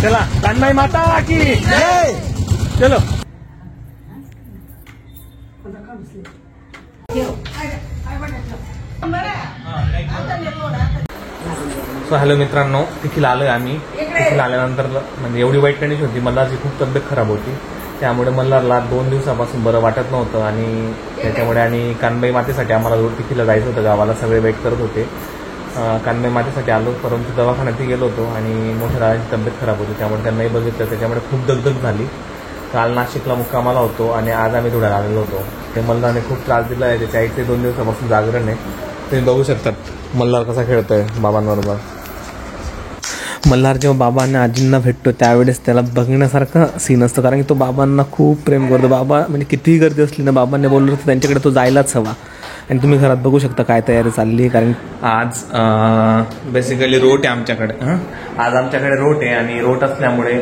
चला कानबाई माता की जय. चलो. सो हॅलो मित्रांनो, तिथील आलोय आम्ही. तिथील आल्यानंतर म्हणजे एवढी वाईट कंडिशन होती, मल्हारची खूप तब्येत खराब होती. त्यामुळे मल्हारला 2 दिवसापासून बरं वाटत नव्हतं आणि त्याच्यामुळे आणि कानबाई मातेसाठी आम्हाला तिथीला जायचं होतं गावाला. सगळे वेट करत होते. कानबाई मातेसाठी आलो, परंतु दवाखान्यातही गेलो होतो आणि मोठ्या दादाची तब्येत खराब होती त्यामुळे त्यांनाही बघितलं. त्याच्यामुळे खूप दगदग झाली. काल नाशिकला मुक्कामाला होतो आणि आज आम्ही धुळ्याला आलेलो होतो. ते मल्हारने खूप त्रास दिला आहे. त्याच्या आईचे 2 दिवसापासून जागरण आहे. तुम्ही बघू शकतात मल्हार कसा खेळतोय बाबांबरोबर. मल्हार जेव्हा बाबा आणि आजींना भेटतो त्यावेळेस त्याला बघण्यासारखं सीन असतं, कारण की तो बाबांना खूप प्रेम करतो. बाबा म्हणजे कितीही गर्दी असली ना, बाबांनी बोललं तर त्यांच्याकडे तो जायलाच हवा. आणि तुम्ही घरात बघू शकता काय तयारी चालली आहे, कारण आज बेसिकली रोट आहे आमच्याकडे. आज आमच्याकडे रोट आहे आणि रोट असल्यामुळे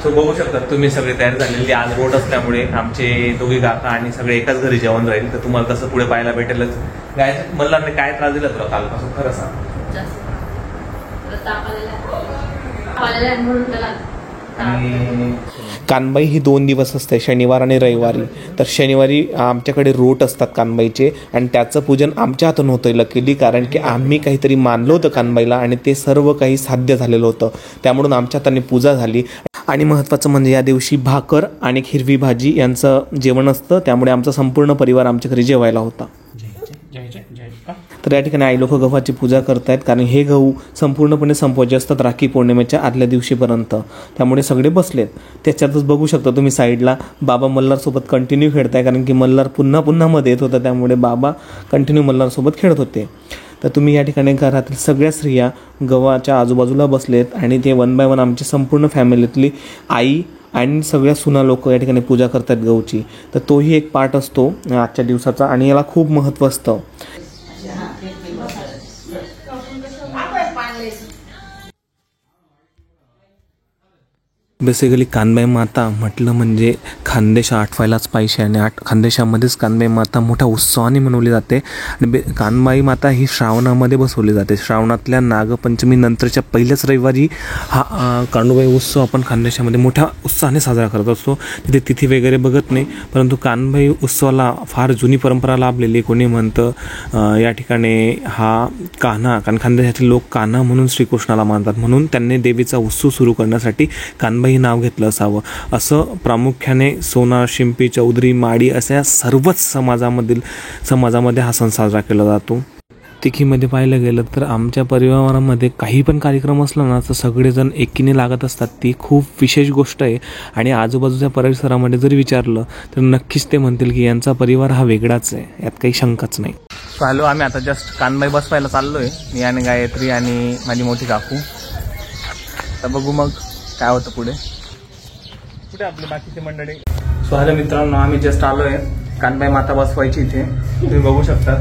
तो बघू शकता तुम्ही सगळी तयारी झालेली. आज रोट असल्यामुळे आमचे दोघी काका आणि सगळे एकाच घरी जेवण राहील. तर तुम्हाला तसं पुढे पाहायला भेटेलच. काय मल्हारने काय त्रास दिला तुला कालपासून खरं सांग. कानबाई ही 2 दिवस असते, शनिवार आणि रविवारी. तर शनिवारी आमच्याकडे रोट असतात कानबाईचे आणि त्याचं पूजन आमच्या हातून होतं लकीली, कारण की आम्ही काहीतरी मानलं होतं कानबाईला आणि ते सर्व काही साध्य झालेलं होतं. त्यामुळे आमच्या हाताने पूजा झाली. आणि महत्त्वाचं म्हणजे या दिवशी भाकर आणि हिरवी भाजी यांचं जेवण असतं. त्यामुळे आमचा संपूर्ण परिवार आमच्या घरी जेवायला होता. तर या ठिकाणी आई लोक गव्हाची पूजा करतायत, कारण हे गहू संपूर्णपणे संपवायचे असतात राखी पौर्णिमेच्या आदल्या दिवशीपर्यंत. त्यामुळे सगळे बसलेत. त्याच्यातच बघू शकता तुम्ही साईडला बाबा मल्हारसोबत कंटिन्यू खेळताय, कारण की मल्हार पुन्हा पुन्हा मध्ये येत होता. त्यामुळे बाबा कंटिन्यू मल्हारसोबत खेळत होते. तर तुम्ही या ठिकाणी घरातील सगळ्या स्त्रिया गव्हाच्या आजूबाजूला बसलेत आणि ते 1 बाय 1 आमची संपूर्ण फॅमिलीतली आई आणि सगळ्या सुना लोक या ठिकाणी पूजा करतात गहूची. तर तोही एक पार्ट असतो आजच्या दिवसाचा आणि याला खूप महत्त्व असतं. बेसिकली कानबाई माता म्हटलं म्हणजे खानदेश आठवायलाच पाहिजे आणि खानदेशामध्येच कानबाई माता मोठ्या उत्सवाने मनवली जाते. आणि कानबाई माता ही श्रावणामध्ये बसवली जाते. श्रावणातल्या नागपंचमी नंतरच्या पहिल्याच रविवारी हा कानबाई उत्सव आपण खानदेशामध्ये मोठ्या उत्साहाने साजरा करत असतो. तिथे तिथी वगैरे बघत नाही, परंतु कानबाई उत्सवाला फार जुनी परंपरा लाभलेली. कोणी म्हणतं या ठिकाणी हा कान्हा, कारण खानदेशातील लोक कान्हा म्हणून श्रीकृष्णाला मानतात, म्हणून त्यांनी देवीचा उत्सव सुरू करण्यासाठी कानबाई हे नाव घेतलं असावं. असं प्रामुख्याने सोनार, शिंपी, चौधरी, माडी अशा सर्वच समाजामध्ये हा सण साजरा केला जातो. तिखीमध्ये पाहायला गेलं तर आमच्या परिवारामध्ये काही पण कार्यक्रम असला ना तर सगळेजण एकीने लागत असतात. ती खूप विशेष गोष्ट आहे. आणि आजूबाजूच्या परिसरामध्ये जरी विचारलं तर नक्कीच ते म्हणतील की यांचा परिवार हा वेगळाच आहे, यात काही शंकाच नाही. हॅलो, आम्ही आता जस्ट कानबाई बसवायला चाललोय, मी आणि गायत्री आणि माझी मोठी काकू. तर बघू मग काय होतं पुढे. कुठे आपली बाकीची मंडळी. सो हॅलो मित्रांनो, आम्ही जस्ट आलोय. कानबाई माता बसवायची इथे. तुम्ही बघू शकता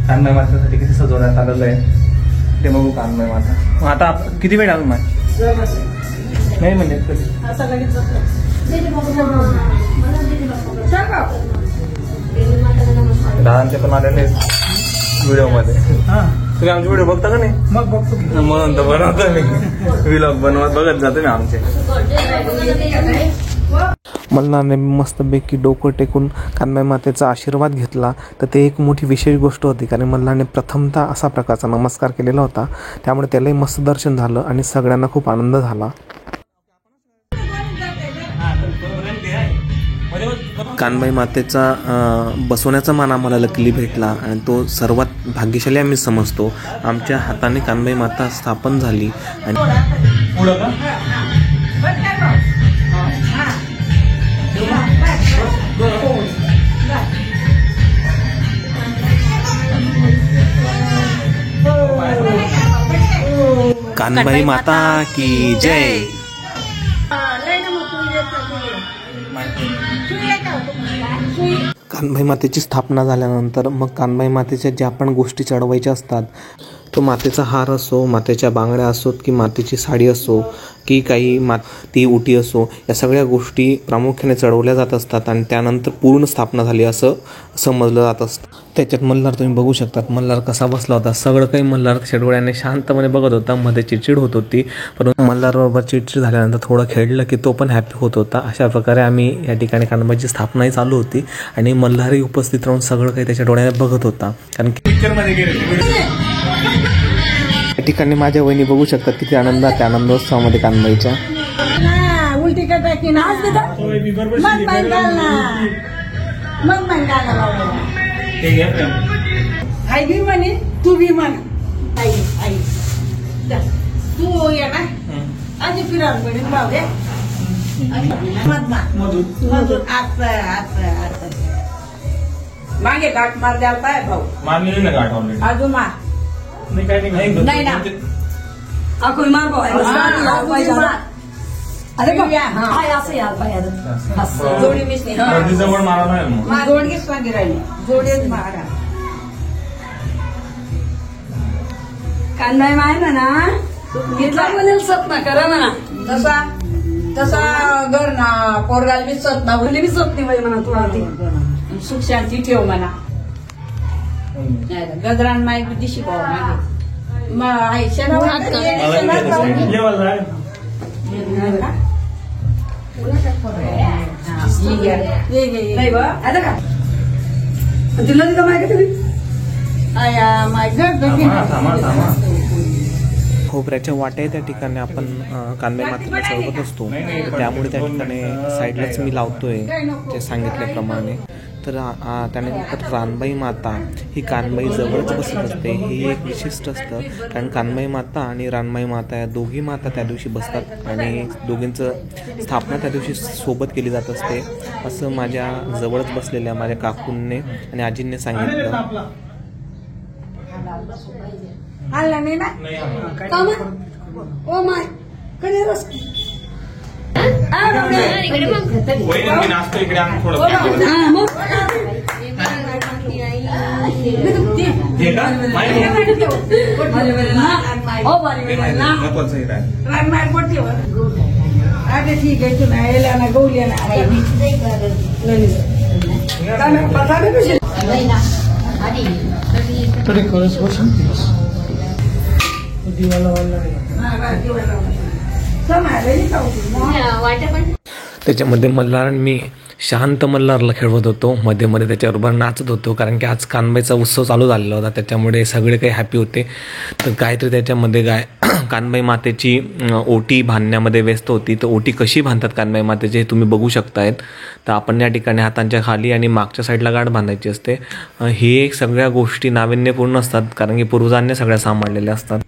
कानबाई मातासाठी किती सजवण्यात आलेलं आहे ते. बघू कानबाई माता. मग आता किती वेळ अजून नाही म्हणजे दादांचे पण आलेले व्हिडिओमध्ये. तुम्ही आमचे व्हिडिओ बघता का नाही? मग बघतो म्हणून तर बनवतो मी व्लॉग बनवत बघत जातो मी आमचे. मल्हारने मस्तपैकी डोकं टेकून कानबाई मातेचा आशीर्वाद घेतला. तर ते एक मोठी विशेष गोष्ट होती, कारण मल्हारने प्रथमतः असा प्रकारचा नमस्कार केलेला होता. त्यामुळे त्यालाही मस्त दर्शन झालं आणि सगळ्यांना खूप आनंद झाला. कानबाई मातेचा बसवण्याचा मान आम्हाला लकीली भेटला आणि तो सर्वात भाग्यशाली आम्ही समजतो. आमच्या हाताने कानबाई माता स्थापन झाली. आणि कानबाई माता की जय. कानबाई मातेची स्थापना झाल्यानंतर मग कानबाई मातेच्या ज्या पण गोष्टी चढवायच्या असतात तो मातेचा हार असो, मातेच्या बांगड्या असोत की मातेची साडी असो की काही ती उटी असो, या सगळ्या गोष्टी प्रामुख्याने चढवल्या जात असतात आणि त्यानंतर पूर्ण स्थापना झाली असं समजलं जात असतं. त्याच्यात मल्हार तुम्ही बघू शकतात, मल्हार कसा बसला होता. सगळं काही मल्हार शेडोळ्याने शांतपणे बघत होता. मध्ये चिडचिड होत होती, परंतु मल्हार बाबा चिडचिड झाल्यानंतर थोडं खेळलं की तो पण हॅपी होत होता. अशा प्रकारे आम्ही या ठिकाणी कानबाईची स्थापनाही चालू होती आणि मल्हारही उपस्थित राहून सगळं काही त्याच्या डोळ्याने बघत होता. कारण या ठिकाणी माझ्या वहिनी बघू शकतात किती आनंदात त्या आनंदोत्सवामध्ये कानबाईच्या. उलटी करता की ना मग आई बी म्हणे तू बी म्हण. आई आई तू ये ना आधी फिरायला पडेल बाबे मधून मागे गाठ मार द्याल काय भाऊ मारलेली ना गाठ ऑलरेडी अजून मार नाही ना आपण मार भाऊ. अरे असं यार पाहिजे जोडी मिसली जवळ मारा नाही मग जोडगीच मागे राहिली जोडीच मारा. कांदा माय म्हणा घेतला बोलेल सपना करा म्हणा तसा तसा घर ना पोरगाल बी सत ना भले बी सत नाही बाई म्हणा तुला ती सुख शांती ठेव म्हणा. गजरान माय बी दिशी भाऊ मागे तिला तिथं माय का तुम्ही माय खोबऱ्याच्या वाट्या त्या ठिकाणी आपण कानबाई मातेला चढवत असतो, त्यामुळे त्या ठिकाणी साईडलाच मी लावतोय ते सांगितल्याप्रमाणे. तर त्यानंतर रानबाई माता ही कानबाई जवळच बसत असते. ही एक विशिष्ट असतं, कारण कानबाई माता आणि रानबाई माता या दोघी माता त्या दिवशी बसतात आणि दोघींचं स्थापना त्या दिवशी सोबत केली जात असते, असं माझ्या जवळच बसलेल्या माझ्या काकूंनी आणि आजींनी सांगितलं. आला नाही ना ओ माय कधी रस नाचतो इकडे आम्ही थोडं ठीक आहे तू नाही यायला ना गौली त्याच्यामध्ये मल्हार आणि मी शांत मल्हारला खेळवत होतो, मध्ये मध्ये त्याच्याबरोबर नाचत होतो, कारण की आज कानबाईचा उत्सव चालू झालेला होता, त्याच्यामुळे सगळे काही हॅपी होते. तर काहीतरी त्याच्यामध्ये कानबाई मातेची ओटी बांधण्यामध्ये व्यस्त होती. तर ओटी कशी बांधतात कानबाई मातेची हे तुम्ही बघू शकतायत. तर आपण या ठिकाणी हातांच्या खाली आणि मागच्या साईडला गाठ बांधायची असते. ही एक सगळ्या गोष्टी नाविन्यपूर्ण असतात, कारण की पूर्वजांनी सगळ्या सांभाळलेल्या असतात.